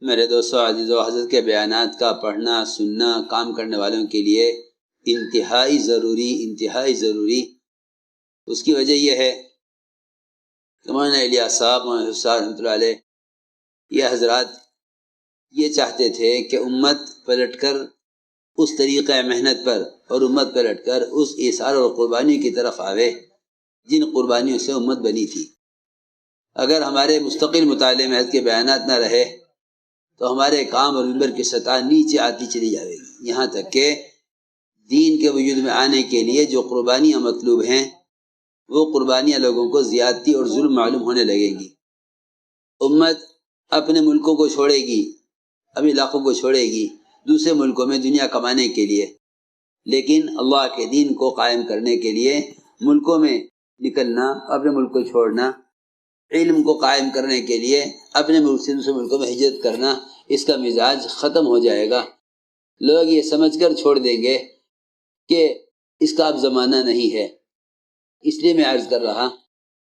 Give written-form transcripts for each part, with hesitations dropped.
میرے دوستو عزیزو، حضرت کے بیانات کا پڑھنا سننا کام کرنے والوں کے لیے انتہائی ضروری۔ اس کی وجہ یہ ہے کہ مولانا الیاس صاحب رحمۃ اللہ علیہ یہ حضرات یہ چاہتے تھے کہ امت پلٹ کر اس طریقہ محنت پر اور امت پلٹ کر اس ایثار اور قربانی کی طرف آوے جن قربانیوں سے امت بنی تھی۔ اگر ہمارے مستقل مطالعے میں حضرت کے بیانات نہ رہے تو ہمارے کام اور منبر کی سطح نیچے آتی چلی جائے گی، یہاں تک کہ دین کے وجود میں آنے کے لیے جو قربانیاں مطلوب ہیں وہ قربانیاں لوگوں کو زیادتی اور ظلم معلوم ہونے لگیں گی۔ امت اپنے ملکوں کو چھوڑے گی، اپنے علاقوں کو چھوڑے گی دوسرے ملکوں میں دنیا کمانے کے لیے، لیکن اللہ کے دین کو قائم کرنے کے لیے ملکوں میں نکلنا، اپنے ملک کو چھوڑنا، علم کو قائم کرنے کے لیے اپنے ملک سے دوسرے ملکوں میں ہجرت کرنا، اس کا مزاج ختم ہو جائے گا۔ لوگ یہ سمجھ کر چھوڑ دیں گے کہ اس کا اب زمانہ نہیں ہے۔ اس لیے میں عرض کر رہا،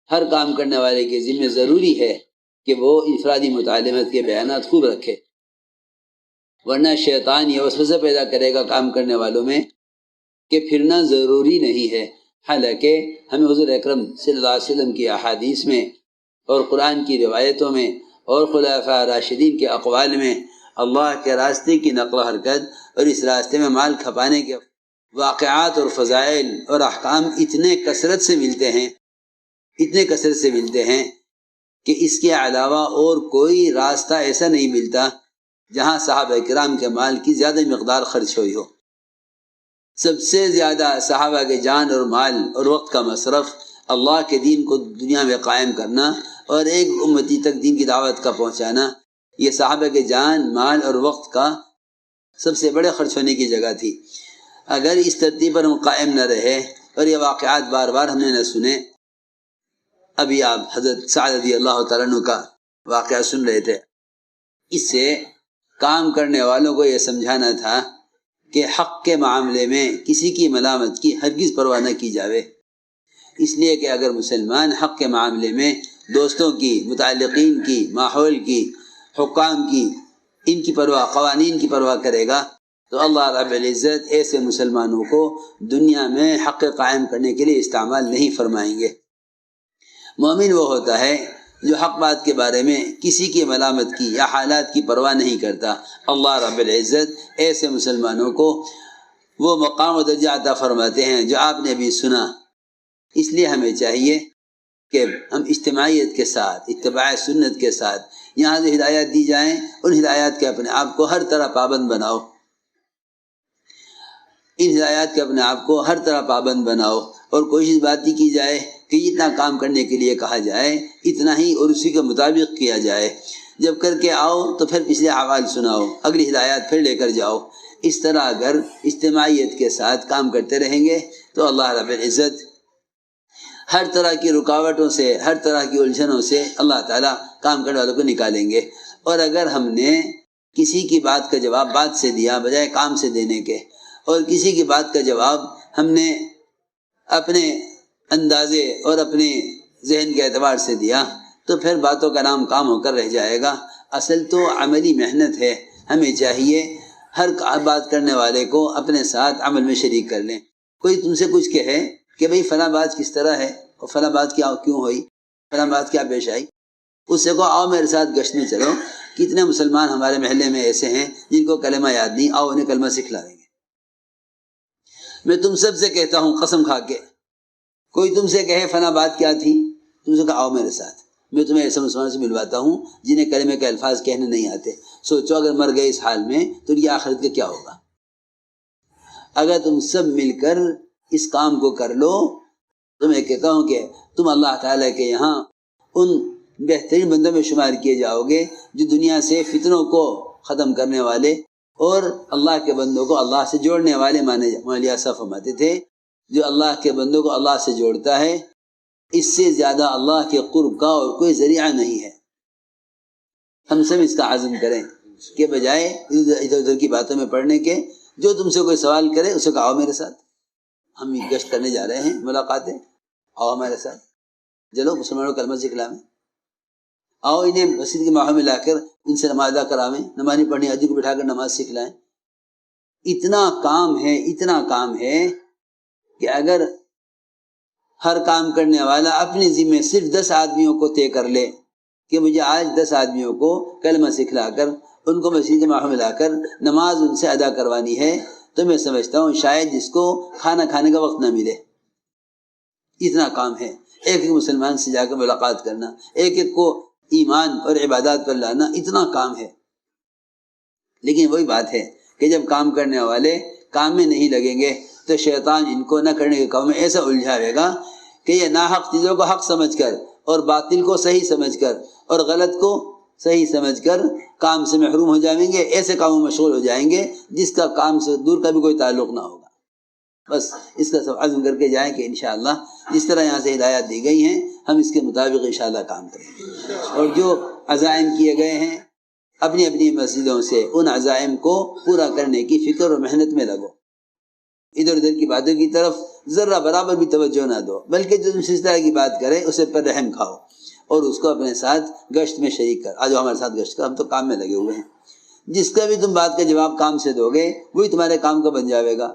ہر کام کرنے والے کے ذمہ ضروری ہے کہ وہ انفرادی مطالعات کے بیانات خوب رکھے، ورنہ شیطان یہ وسوسہ پیدا کرے گا کام کرنے والوں میں کہ پھرنا ضروری نہیں ہے۔ حالانکہ ہمیں حضور اکرم صلی اللہ علیہ وسلم کی احادیث میں اور قرآن کی روایتوں میں اور خلفاء راشدین کے اقوال میں اللہ کے راستے کی نقل و حرکت اور اس راستے میں مال کھپانے کے واقعات اور فضائل اور احکام اتنے کثرت سے ملتے ہیں کہ اس کے علاوہ اور کوئی راستہ ایسا نہیں ملتا جہاں صحابہ کرام کے مال کی زیادہ مقدار خرچ ہوئی ہو۔ سب سے زیادہ صحابہ کے جان اور مال اور وقت کا مصرف اللہ کے دین کو دنیا میں قائم کرنا اور ایک امتی تک دین کی دعوت کا پہنچانا، یہ صحابہ کے جان مال اور وقت کا سب سے بڑے خرچ ہونے کی جگہ تھی۔ اگر اس ترتیب پر ہم قائم نہ رہے اور یہ واقعات بار بار ہم نے نہ سنے، ابھی آپ حضرت سعد رضی اللہ تعالیٰ عنہ کا واقعہ سن رہے تھے، اس سے کام کرنے والوں کو یہ سمجھانا تھا کہ حق کے معاملے میں کسی کی ملامت کی ہرگز پرواہ نہ کی جاوے، اس لیے کہ اگر مسلمان حق کے معاملے میں دوستوں کی، متعلقین کی، ماحول کی، حکام کی، ان کی پرواہ، قوانین کی پرواہ کرے گا تو اللہ رب العزت ایسے مسلمانوں کو دنیا میں حق قائم کرنے کے لیے استعمال نہیں فرمائیں گے۔ مومن وہ ہوتا ہے جو حق بات کے بارے میں کسی کی ملامت کی یا حالات کی پرواہ نہیں کرتا۔ اللہ رب العزت ایسے مسلمانوں کو وہ مقام و درجہ عطا فرماتے ہیں جو آپ نے ابھی سنا۔ اس لیے ہمیں چاہیے کہ ہم اجتماعیت کے ساتھ، اتباع سنت کے ساتھ یہاں جو ہدایات دی جائیں ان ہدایات کے اپنے آپ کو ہر طرح پابند بناؤ، ان ہدایات کے اپنے آپ کو ہر طرح پابند بناؤ، اور کوشش باتی کی جائے کہ جتنا کام کرنے کے لیے کہا جائے اتنا ہی اور اسی کے مطابق کیا جائے۔ جب کر کے آؤ تو پھر پچھلے احوال سناؤ، اگلی ہدایات پھر لے کر جاؤ۔ اس طرح اگر اجتماعیت کے ساتھ کام کرتے رہیں گے تو اللہ رب العزت ہر طرح کی رکاوٹوں سے، ہر طرح کی الجھنوں سے اللہ تعالیٰ کام کرنے والوں کو نکالیں گے۔ اور اگر ہم نے کسی کی بات کا جواب بات سے دیا بجائے کام سے دینے کے، اور کسی کی بات کا جواب ہم نے اپنے اندازے اور اپنے ذہن کے اعتبار سے دیا تو پھر باتوں کا نام کام ہو کر رہ جائے گا۔ اصل تو عملی محنت ہے، ہمیں چاہیے ہر بات کرنے والے کو اپنے ساتھ عمل میں شریک کر لیں۔ کوئی تم سے کچھ کہے کہ بھئی فلاں بات کس طرح ہے اور فلاں بات کیوں ہوئی، فلاں بات کیا پیش آئی، اس سے کہو آؤ میرے ساتھ گشت میں چلو، کتنے مسلمان ہمارے محلے میں ایسے ہیں جن کو کلمہ یاد نہیں، آؤ انہیں کلمہ سکھلا دیں گے۔ میں تم سب سے کہتا ہوں قسم کھا کے، کوئی تم سے کہے فلاں بات کیا تھی، تم سے کہا آؤ میرے ساتھ، میں تمہیں ایسے مسلمانوں سے ملواتا ہوں جنہیں کلمے کے الفاظ کہنے نہیں آتے۔ سوچو اگر مر گئے اس حال میں تو ان کی آخرت کا کیا ہوگا۔ اگر تم سب مل کر اس کام کو کر لو تو میں کہتا ہوں کہ تم اللہ تعالیٰ کے یہاں ان بہترین بندوں میں شمار کیے جاؤ گے جو دنیا سے فتنوں کو ختم کرنے والے اور اللہ کے بندوں کو اللہ سے جوڑنے والے مانے۔ مولانا صاحب فرماتے تھے جو اللہ کے بندوں کو اللہ سے جوڑتا ہے اس سے زیادہ اللہ کے قرب کا اور کوئی ذریعہ نہیں ہے۔ ہم سب اس کا عزم کریں کہ بجائے ادھر ادھر کی باتوں میں پڑھنے کے، جو تم سے کوئی سوال کرے اسے کہا آؤ میرے ساتھ، ہم گشت کرنے جا رہے ہیں، ملاقاتیں، آؤ ہمارے ساتھ، چلو مسلمانوں کو کلمہ سکھلاویں، آؤ انہیں مسجد کے ماحول میں لا کر ان سے نماز ادا کراویں، نماز نہیں پڑھنی حاجی کو بٹھا کر نماز سکھلائیں. اتنا کام ہے کہ اگر ہر کام کرنے والا اپنے ذمے صرف 10 آدمیوں کو طے کر لے کہ مجھے آج 10 آدمیوں کو کلمہ سکھلا کر ان کو مسجد جماعت میں لا کر نماز ان سے ادا کروانی ہے، تو میں سمجھتا ہوں شاید جس کو کھانا کھانے کا وقت نہ ملے. اتنا کام ہے. ایک ایک مسلمان سے جا کر ملاقات کرنا، ایک ایک کو ایمان اور عبادات پر لانا، اتنا کام ہے. لیکن وہی بات ہے کہ جب کام کرنے والے کام میں نہیں لگیں گے تو شیطان ان کو نہ کرنے کے کام میں ایسا الجھاوے گا کہ یہ ناحق چیزوں کو حق سمجھ کر اور باطل کو صحیح سمجھ کر اور غلط کو صحیح سمجھ کر کام سے محروم ہو جائیں گے، ایسے کاموں میں مشغول ہو جائیں گے جس کا کام سے دور کا بھی کوئی تعلق نہ ہوگا. بس اس کا سب عزم کر کے جائیں کہ انشاءاللہ جس طرح یہاں سے ہدایات دی گئی ہیں ہم اس کے مطابق انشاءاللہ کام کریں گے. اور جو عزائم کیے گئے ہیں اپنی اپنی مسجدوں سے ان عزائم کو پورا کرنے کی فکر اور محنت میں لگو. ادھر ادھر کی باتوں کی طرف ذرہ برابر بھی توجہ نہ دو، بلکہ جو تم سے اس طرح کی بات کرے اسے پر رحم کھاؤ اور اس کو اپنے ساتھ گشت میں شریک کر. آج ہمارے ساتھ گشت کر، ہم تو کام میں لگے ہوئے ہیں. جس کا بھی تم بات کا جواب کام سے دو گے وہی تمہارے کام کا بن جاوے گا،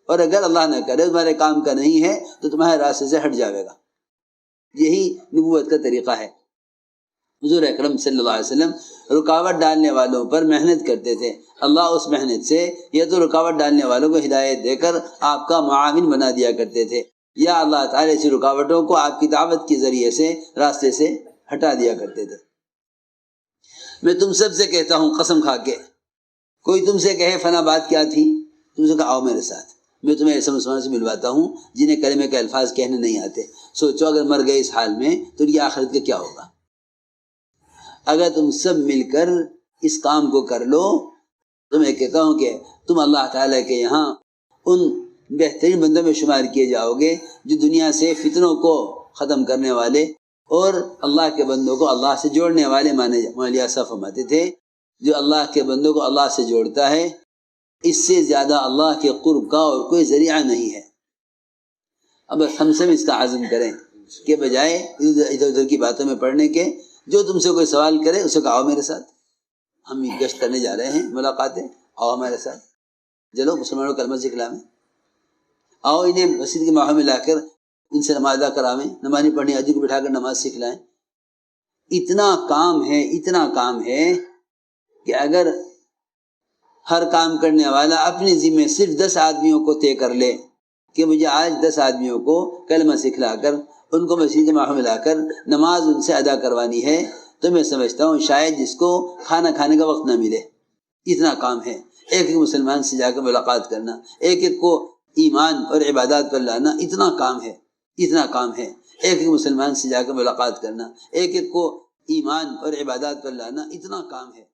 اور اگر اللہ نہ کرے تمہارے کام کا نہیں ہے تو تمہارے راستے سے ہٹ جاوے گا. یہی نبوت کا طریقہ ہے. حضور اکرم صلی اللہ علیہ وسلم رکاوٹ ڈالنے والوں پر محنت کرتے تھے. اللہ اس محنت سے یا تو رکاوٹ ڈالنے والوں کو ہدایت دے کر آپ کا معاون بنا دیا کرتے تھے، یا اللہ تعالیٰ ایسی رکاوٹوں کو آپ کی دعوت کے ذریعے سے راستے سے ہٹا دیا کرتے تھے. میں تم سب سے کہتا ہوں قسم کھا کے، کوئی تم سے کہے فلاں بات کیا تھی، تم سے کہا آؤ میرے ساتھ، میں تمہیں ایسے مسلمانوں سے ملواتا ہوں جنہیں کلمے کے الفاظ کہنے نہیں آتے. سوچو اگر مر گئے اس حال میں تو ان کی آخرت کا کیا ہوگا. اگر تم سب مل کر اس کام کو کر لو تو میں کہتا ہوں کہ تم اللہ تعالیٰ کے یہاں ان بہترین بندوں میں شمار کیے جاؤ گے جو دنیا سے فتنوں کو ختم کرنے والے اور اللہ کے بندوں کو اللہ سے جوڑنے والے مانے. مولانا صاحب فرماتے تھے جو اللہ کے بندوں کو اللہ سے جوڑتا ہے اس سے زیادہ اللہ کے قرب کا اور کوئی ذریعہ نہیں ہے. اب ہم سب اس کا عزم کریں کہ بجائے ادھر ادھر کی باتوں میں پڑھنے کے، جو تم سے کوئی سوال کرے اسے کہا آؤ میرے ساتھ، ہم گشت کرنے جا رہے ہیں، ملاقاتیں، آؤ ہمارے ساتھ، چلو مسلمانوں کو کلمہ سکھلاویں، آؤ انہیں مسجد کے ماحول میں لا کر ان سے نماز ادا کراویں، نماز نہیں پڑھنی حاجی کو بٹھا کر نماز سکھلائیں. اتنا کام ہے کہ اگر ہر کام کرنے والا اپنے ذمے صرف 10 آدمیوں کو طے کر لے کہ مجھے آج 10 آدمیوں کو کلمہ سکھلا کر ان کو مسجد جماعت میں لا کر نماز ان سے ادا کروانی ہے، تو میں سمجھتا ہوں شاید جس کو کھانا کھانے کا وقت نہ ملے. اتنا کام ہے. ایک ایک مسلمان سے جا کر ملاقات کرنا، ایک ایک کو ایمان اور عبادات پر لانا، اتنا کام ہے. ایک ایک مسلمان سے جا کر ملاقات کرنا، ایک ایک کو ایمان اور عبادات پر لانا، اتنا کام ہے.